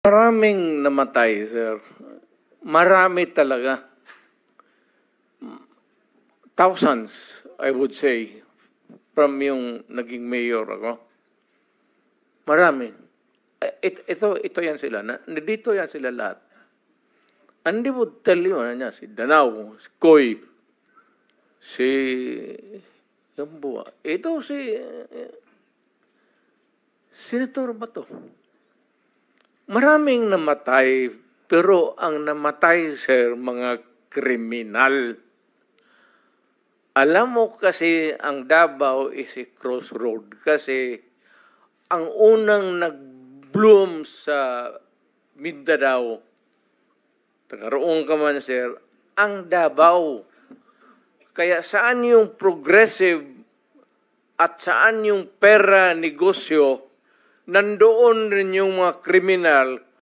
Maraming namatay, sir. Marami talaga. Thousands, I would say, from yung naging mayor ako. Marami. Ito yan sila. Dito yan sila lahat. And they would tell you, si Danao, si Koy, si Yambua. Ito si Senator Bato. Maraming namatay, pero ang namatay, sir, mga kriminal. Alam mo kasi ang Davao is a crossroad kasi ang unang nag-bloom sa Mindanao, tagaroon ka man, sir, ang Davao. Kaya saan yung progressive at saan yung pera negosyo, nandoon rin yung mga kriminal